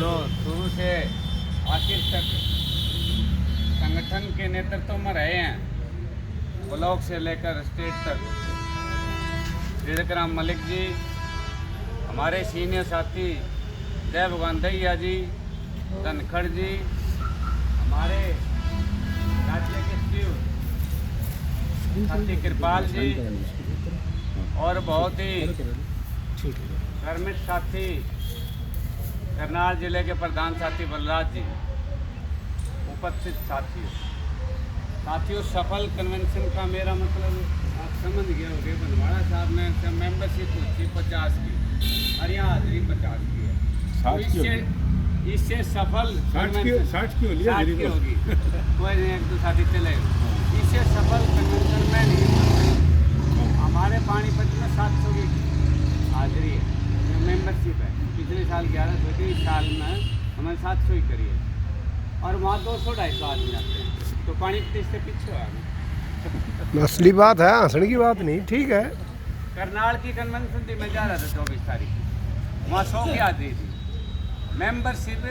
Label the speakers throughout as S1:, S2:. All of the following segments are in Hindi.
S1: जो शुरू से आखिर तक संगठन के नेतृत्व में रहे हैं, ब्लॉक से लेकर स्टेट तक, त्रिविक्रम मलिक जी, हमारे सीनियर साथी जय भगवान दैया जी, धनखड़ जी, हमारे राज्य के सचिव साथी कृपाल जी, और बहुत ही कर्मित साथी करनाल जिले के प्रधान साथी बलराज जी, उपस्थित साथियों सफल कन्वेंशन का मेरा मतलब आप समझ गए होंगे। बनवाड़ा साहब ने मेंबरशिप थी 50 की और यहाँ हाजिरी 50 की है, तो इससे सफल
S2: 60 की
S1: होगी कोई नहीं, एक दो साथी चले, इससे सफल कन्वेंशन में नहीं। हमारे पानीपत में 700 की हाजिरी है, मेंबरशिप है। पिछले साल 1100 थी, इस साल में हमने 700 ही करी है, और वहाँ 200-250 आदमी आते हैं, तो पानीपत से पीछे आ गए।
S2: असली बात है, हंसने की बात नहीं। ठीक है,
S1: करनाल की कन्वेंशन थी, मैं जा रहा था 24 तारीख की, वहाँ 100 की हाजिरी थी। मेंबरशिप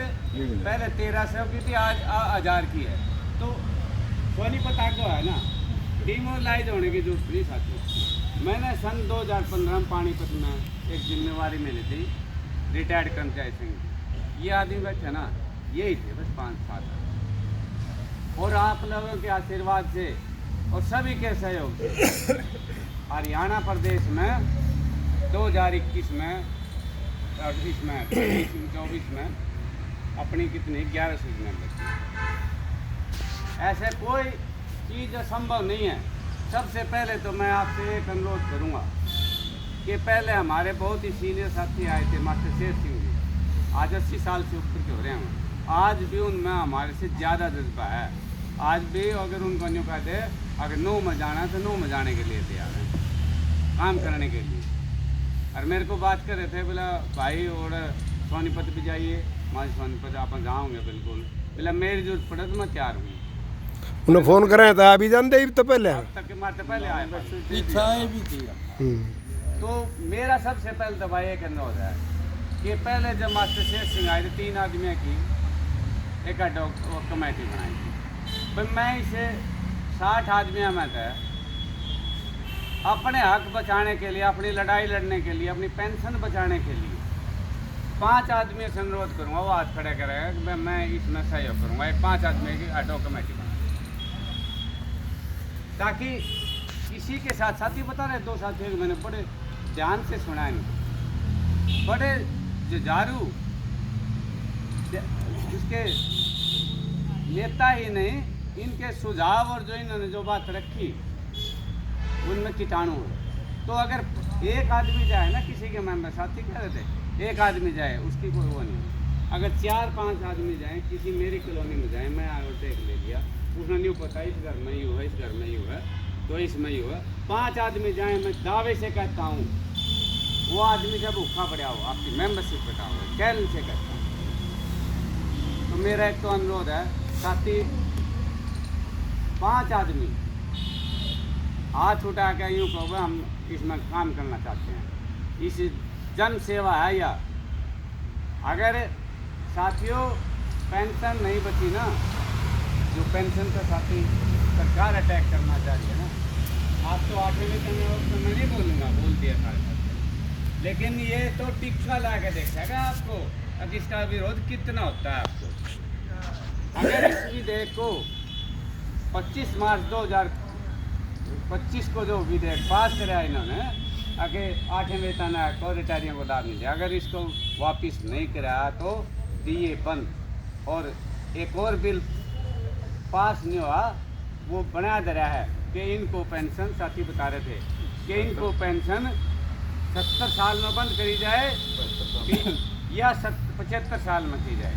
S1: पहले 1300 की थी, आज 1000 की है, तो सोनीपत को है ना, डिमोलाइज होने की जरूरत नहीं साथी। मैंने सन 2015 में पानीपत में एक जिम्मेवारी मिली थी रिटायर्ड कर्मचारी संघ, ये आदमी बैठे ना, यही थे बस 5-7, और आप लोगों के आशीर्वाद से और सभी के सहयोग से हरियाणा प्रदेश में 2021 में और इसमें 24 में अपनी कितनी 1100 मेंबर। ऐसे कोई चीज़ संभव नहीं है। सबसे पहले तो मैं आपसे एक अनुरोध करूंगा कि पहले हमारे बहुत ही सीनियर साथी आए थे, मास्टर शेर सिंह जी, आज 80 साल से ऊपर के हो रहे हैं, आज भी उनमें हमारे से ज़्यादा जज्बा है। आज भी अगर उनको न्यू कहते अगर 9 में जाना है तो 9 में जाने के लिए तैयार है, काम करने के लिए। और मेरे को बात कर रहे थे, बोला भाई और सोनीपत भी जाइए, माँ सोनीपत आप जाओगे बिल्कुल, बोला मेरी जरूरत पड़े तो मैं तैयार हूँ।
S2: उन्हें फोन करें तो अभी जानते ही तो पहले
S1: तक के मारते पहले आए
S3: इच्छाएं भी थी।
S1: तो मेरा सबसे पहले तो भाई एक अनुरोध है कि पहले जब मास्टर शेर सिंह आए थे 3 आदमियों की एक कमेटी बनाई थी, फिर मैं इसे 60 आदमियों में था अपने हक बचाने के लिए, अपनी लड़ाई लड़ने के लिए, अपनी पेंशन बचाने के लिए 5 आदमी से अनुरोध करूँगा, वो हाथ खड़े करेगा कि मैं इसमें सहयोग करूँगा। एक 5 आदमी की ऑटो कमेटी बना, ताकि इसी के साथ साथी बता रहे 2 साथियों को मैंने बड़े ध्यान से सुना है, बड़े जुझारू, इसके नेता ही नहीं, इनके सुझाव और जो इन्होंने जो बात रखी उनमें कीटाणु है। तो अगर एक आदमी जाए ना, किसी के मेंबर साथी कह रहे थे एक आदमी जाए उसकी कोई वो नहीं, अगर 4-5 आदमी जाए, किसी मेरी कॉलोनी में जाए, मैं ओवरटेक ले लिया, उसने नहीं पता इस घर में ही हुआ, इस घर में ही हुआ, तो इसमें ही हुआ, 5 आदमी जाए, मैं दावे से कहता हूँ वो आदमी जब भूखा पड़ा हो, आपकी मेंबरशिप कटा हो, कैल से कहता हूँ। तो मेरा एक तो अनुरोध है साथी, 5 आदमी हाथ उठा के यूँ कहो हम इसमें काम करना चाहते हैं, इस जन सेवा है। या अगर साथियों पेंशन नहीं बची ना, जो पेंशन का साथी सरकार अटैक करना चाहिए ना, आप तो 8वें वेतन में मैं नहीं बोलूँगा, बोल दिया था, लेकिन ये तो टिक्का ला के देखेगा आपको अब इसका विरोध कितना होता है आपको। अगर इस विधेयक को 25 मार्च 2025 को जो विधेयक पास कराया इन्होंने, आगे 8वें वेतन को रिटायरियों को लाभ मिले, अगर इसको वापस नहीं कराया तो दिए बंद। और एक और बिल पास नहीं हुआ, वो बना दे रहा है कि इनको पेंशन, साथी बता रहे थे कि इनको पेंशन 70 साल में बंद करी जाए या 75 साल में की जाए।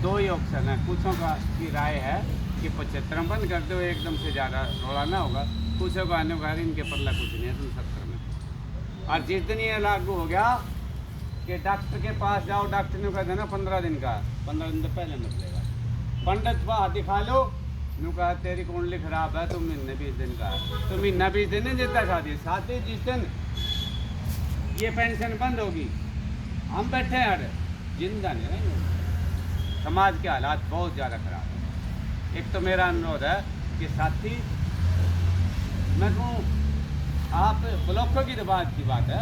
S1: 2 ही ऑप्शन है। कुछों का की राय है कि 75 में बंद कर दो, एकदम से ज़्यादा रोड़ा ना होगा। कुछों का आने का इनके पल्ला कुछ नहीं है, तुम 70 में। और जिस दिन ये लागू हो गया कि डॉक्टर के पास जाओ, डॉक्टर ने कहा था ना 15 दिन का, 15 दिन तो पहले निकलेगा, पंडित वहाँ दिखा लो, नु कहा तेरी कुंडली खराब है, तुम महीने 20 दिन का है, तो महीना 20 दिन नहीं देता शादी जिस दिन ये पेंशन बंद होगी हम बैठे हैं, जिंदा नहीं रहेंगे। समाज के हालात बहुत ज़्यादा खराब है। एक तो मेरा अनुरोध है कि साथी, मैं कहूँ आप ब्लॉकों की तो बात है,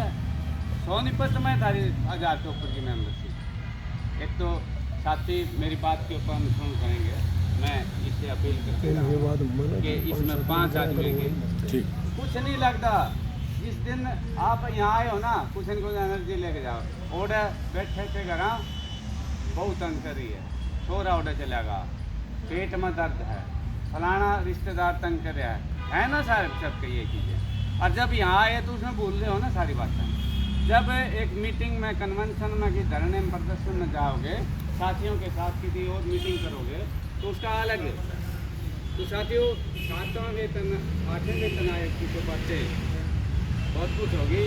S1: सोनीपत में थारी 1000 के ऊपर की मेंबरशिप। एक तो साथी मेरी बात के ऊपर अनुसरण करेंगे, मैं इससे अपील करते हैं कि इसमें 5 आदमी के
S2: ठीक
S1: कुछ नहीं लगता। जिस दिन आप यहाँ आए हो ना, कुछ न कुछ एनर्जी लेके जाओ। ऑर्डर बैठे थे घर बहुत तंग कर रही है, छोरा ऑर्डर चलेगा, पेट में दर्द है, फलाना रिश्तेदार तंग कर रहा है ना सारे सबके ये चीज़ें। और जब यहाँ आए तो उसमें भूल रहे हो ना सारी बातें। जब एक मीटिंग में, कन्वेंशन में, कि धरने में, प्रदर्शन में जाओगे, साथियों के साथ किसी और मीटिंग करोगे तो उसका अलग है। तो साथियों, 7वां वेतन, 8वें वेतन आयोग की तो बातें बहुत कुछ होगी,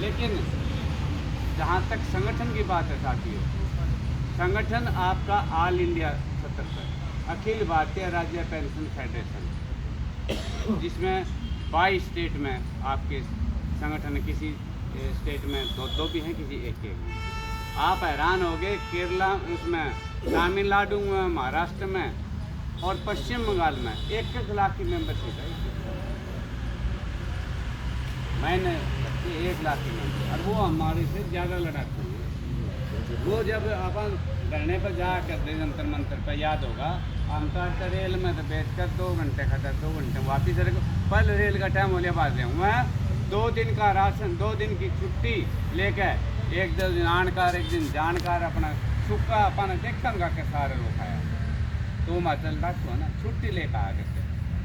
S1: लेकिन जहाँ तक संगठन की बात है साथियों, संगठन आपका ऑल इंडिया सतर पर अखिल भारतीय राज्य पेंशन फेडरेशन, जिसमें 22 स्टेट में आपके संगठन, किसी स्टेट में 2 भी हैं, किसी एक में। आप हैरान होगे, केरला, उसमें तमिलनाडु में, महाराष्ट्र में और पश्चिम बंगाल में 1 लाख की मेंबरशिप है। मैंने 1 लाख की मेंबर, और वो हमारे से ज़्यादा लड़ाकू है। वो जब अपन धरने पर जा कर जंतर मंतर पर, याद होगा, हम तो रेल में तो बैठ कर 2 घंटे खड़ा, 2 घंटे वापिस पहले रेल का टाइम होने बाद मैं 2 दिन का राशन, 2 दिन की छुट्टी लेकर, 1 दिन आनकार, 1 दिन जानकार, अपना सुखा अपना देखकर गा के सारे लोग खाया। तो मैं चल रहा था ना, छुट्टी लेकर आ करके,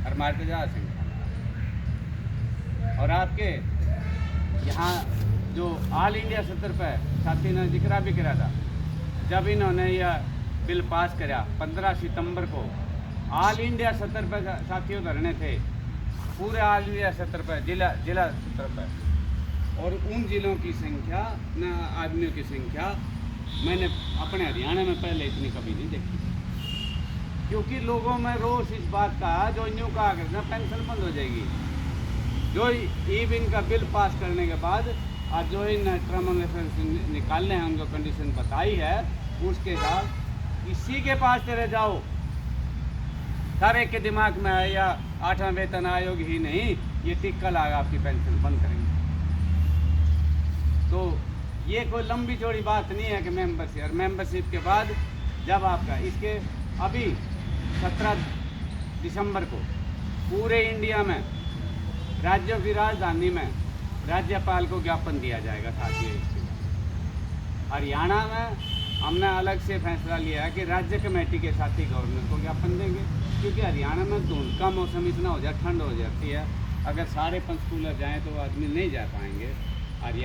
S1: और मार के जा सिंह। और आपके यहाँ जो ऑल इंडिया सतर पर साथी ने जिक्र भी करा था, जब इन्होंने यह बिल पास करा 15 सितंबर को, ऑल इंडिया सतर पर साथियों धरने थे, पूरे ऑल इंडिया सतर पर, जिला सतर पर, और उन जिलों की संख्या न आदमियों की संख्या मैंने अपने हरियाणा में पहले इतनी कभी नहीं देखी। क्योंकि लोगों में रोष इस बात का, जो न्यू कहा करना पेंशन बंद हो जाएगी, जो ई-बिन का बिल पास करने के बाद आज जो इन टर्म एंड रेफरेंस निकालने हैं, उनको कंडीशन बताई है, उसके साथ इसी के पास चले जाओ। हर एक के दिमाग में है या 8वां वेतन आयोग ही नहीं, ये टिक्का लगा आपकी पेंशन बंद करेंगे। तो ये कोई लंबी चौड़ी बात नहीं है कि मेंबरशिप, और मेंबरशिप के बाद जब आपका, इसके अभी 17 दिसंबर को पूरे इंडिया में, राज्यों की राजधानी में राज्यपाल को ज्ञापन दिया जाएगा। साथियों, इसके हरियाणा में हमने अलग से फैसला लिया है कि राज्य कमेटी के साथ ही गवर्नर को ज्ञापन देंगे, क्योंकि हरियाणा में धुंध का मौसम इतना हो जाए, ठंड हो जाती है, अगर सारे पंचकूला जाएँ तो आदमी नहीं जा पाएंगे। हरियाणा